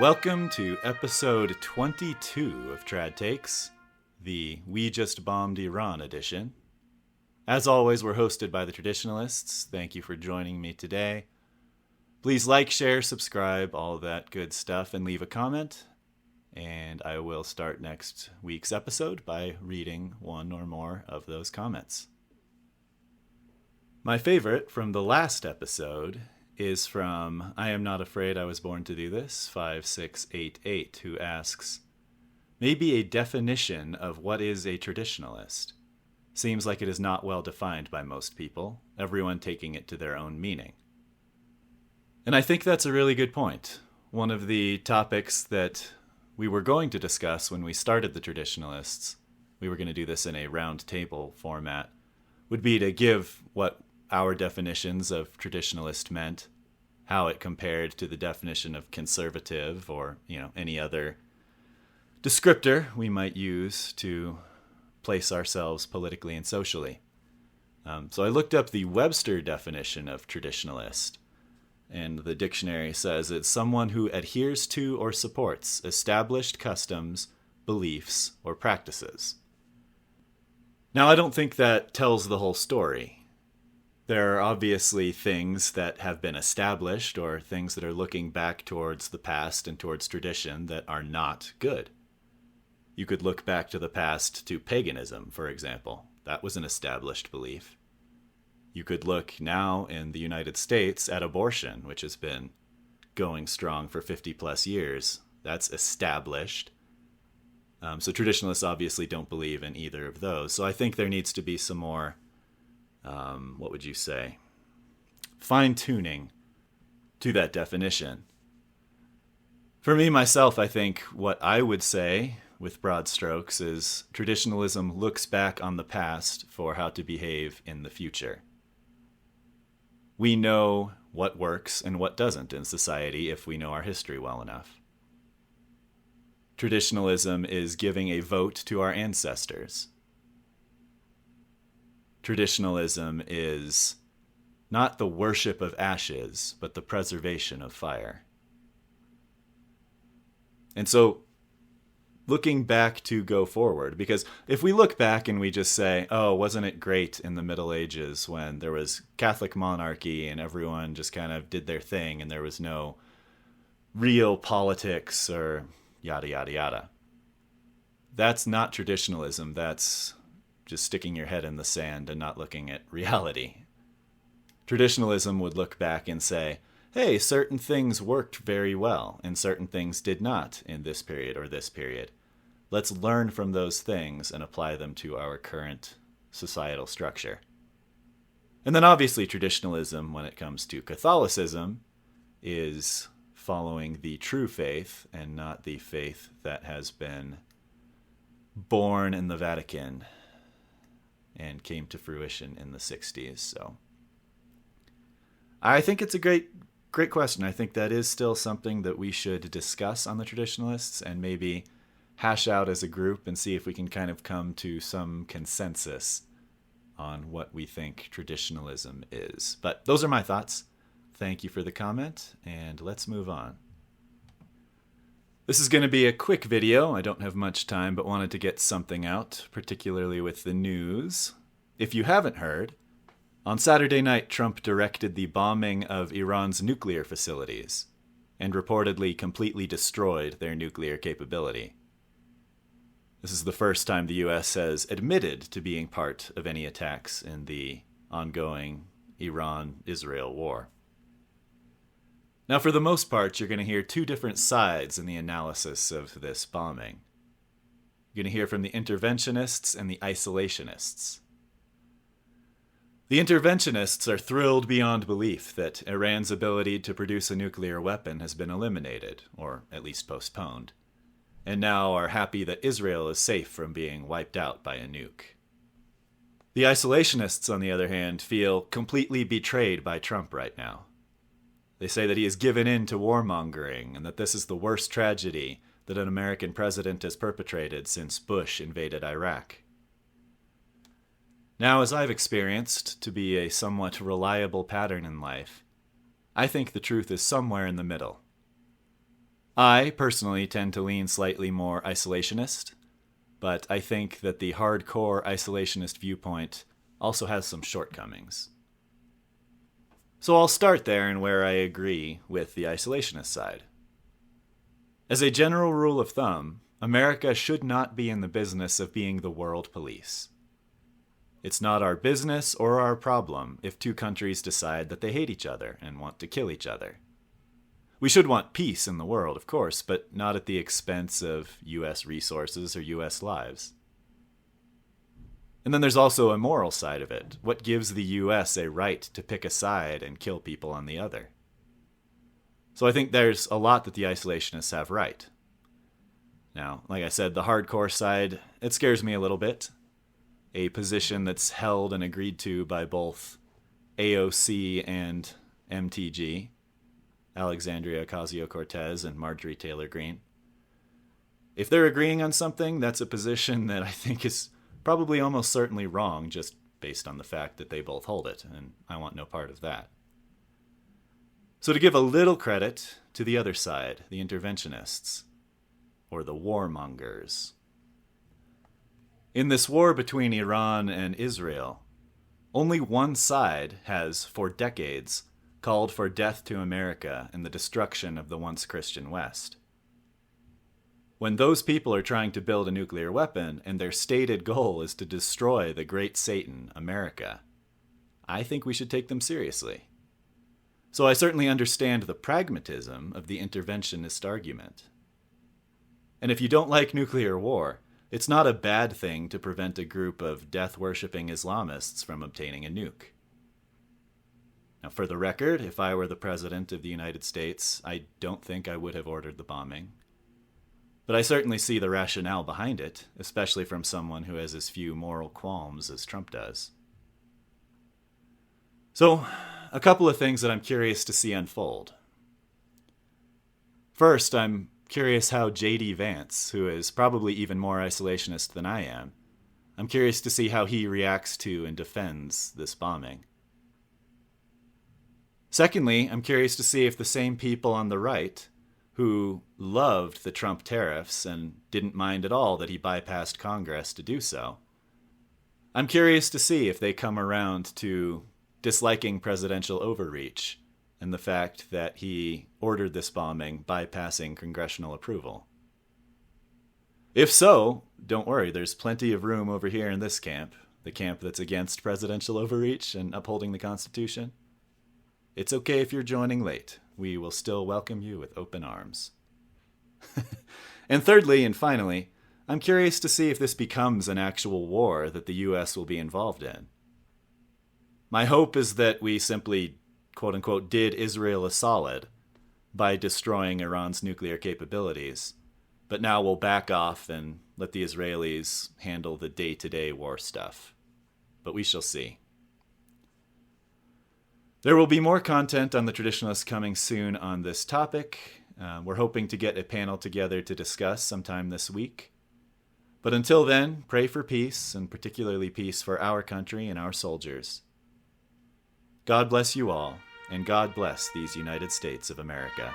Welcome to episode 22 of Trad Takes, the We Just Bombed Iran edition. As always, we're hosted by the Traditionalists. Thank you for joining me today. Please like, share, subscribe, all of that good stuff, and leave a comment. And I will start next week's episode by reading one or more of those comments. My favorite from the last episode is from I Am Not Afraid I Was Born to Do This, 5688, who asks, maybe a definition of what is a traditionalist. Seems like it is not well defined by most people, everyone taking it to their own meaning. And I think that's a really good point. One of the topics that we were going to discuss when we started the Traditionalists, we were going to do this in a round table format, would be to give what our definitions of traditionalist meant, how it compared to the definition of conservative or, any other descriptor we might use to place ourselves politically and socially. So I looked up the Webster definition of traditionalist, and the dictionary says it's someone who adheres to or supports established customs, beliefs, or practices. Now, I don't think that tells the whole story. There are obviously things that have been established or things that are looking back towards the past and towards tradition that are not good. You could look back to the past to paganism, for example. That was an established belief. You could look now in the United States at abortion, which has been going strong for 50 plus years. That's established. So traditionalists obviously don't believe in either of those. So I think there needs to be some more, fine-tuning to that definition. For me, myself, I think what I would say with broad strokes is traditionalism looks back on the past for how to behave in the future. We know what works and what doesn't in society if we know our history well enough. Traditionalism is giving a vote to our ancestors. Traditionalism is not the worship of ashes, but the preservation of fire. And so, looking back to go forward, because if we look back and we just say, oh, wasn't it great in the Middle Ages when there was Catholic monarchy and everyone just kind of did their thing and there was no real politics or yada, yada, yada. That's not traditionalism. That's just sticking your head in the sand and not looking at reality. Traditionalism would look back and say, hey, certain things worked very well and certain things did not in this period or this period. Let's learn from those things and apply them to our current societal structure. And then obviously traditionalism, when it comes to Catholicism, is following the true faith and not the faith that has been born in the Vatican and came to fruition in the 60s. So I think it's a great question. I think that is still something that we should discuss on the Traditionalists and maybe hash out as a group and see if we can kind of come to some consensus on what we think traditionalism is. But those are my thoughts. Thank you for the comment, and let's move on. This is going to be a quick video. I don't have much time, but wanted to get something out, particularly with the news. If you haven't heard, on Saturday night, Trump directed the bombing of Iran's nuclear facilities and reportedly completely destroyed their nuclear capability. This is the first time the U.S. has admitted to being part of any attacks in the ongoing Iran-Israel war. Now, for the most part, you're going to hear two different sides in the analysis of this bombing. You're going to hear from the interventionists and the isolationists. The interventionists are thrilled beyond belief that Iran's ability to produce a nuclear weapon has been eliminated, or at least postponed, and now are happy that Israel is safe from being wiped out by a nuke. The isolationists, on the other hand, feel completely betrayed by Trump right now. They say that he has given in to warmongering and that this is the worst tragedy that an American president has perpetrated since Bush invaded Iraq. Now, as I've experienced to be a somewhat reliable pattern in life, I think the truth is somewhere in the middle. I personally tend to lean slightly more isolationist, but I think that the hardcore isolationist viewpoint also has some shortcomings. So I'll start there and where I agree with the isolationist side. As a general rule of thumb, America should not be in the business of being the world police. It's not our business or our problem if two countries decide that they hate each other and want to kill each other. We should want peace in the world, of course, but not at the expense of U.S. resources or U.S. lives. And then there's also a moral side of it. What gives the U.S. a right to pick a side and kill people on the other? So I think there's a lot that the isolationists have right. Now, like I said, the hardcore side, it scares me a little bit. A position that's held and agreed to by both AOC and MTG, Alexandria Ocasio-Cortez and Marjorie Taylor Greene. If they're agreeing on something, that's a position that I think is probably almost certainly wrong, just based on the fact that they both hold it, and I want no part of that. So to give a little credit to the other side, the interventionists, or the warmongers. In this war between Iran and Israel, only one side has, for decades, called for death to America and the destruction of the once Christian West. When those people are trying to build a nuclear weapon and their stated goal is to destroy the great Satan, America, I think we should take them seriously. So I certainly understand the pragmatism of the interventionist argument. And if you don't like nuclear war, it's not a bad thing to prevent a group of death-worshipping Islamists from obtaining a nuke. Now, for the record, if I were the President of the United States, I don't think I would have ordered the bombing. But I certainly see the rationale behind it, especially from someone who has as few moral qualms as Trump does. So, a couple of things that I'm curious to see unfold. First, I'm curious how J.D. Vance, who is probably even more isolationist than I am, I'm curious to see how he reacts to and defends this bombing. Secondly, I'm curious to see if the same people on the right who loved the Trump tariffs and didn't mind at all that he bypassed Congress to do so, I'm curious to see if they come around to disliking presidential overreach and the fact that he ordered this bombing bypassing congressional approval. If so, don't worry, there's plenty of room over here in this camp, the camp that's against presidential overreach and upholding the Constitution. It's okay if you're joining late. We will still welcome you with open arms. And thirdly, and finally, I'm curious to see if this becomes an actual war that the U.S. will be involved in. My hope is that we simply, quote-unquote, did Israel a solid by destroying Iran's nuclear capabilities, but now we'll back off and let the Israelis handle the day-to-day war stuff. But we shall see. There will be more content on the Traditionalists coming soon on this topic. We're hoping to get a panel together to discuss sometime this week. But until then, pray for peace, and particularly peace for our country and our soldiers. God bless you all, and God bless these United States of America.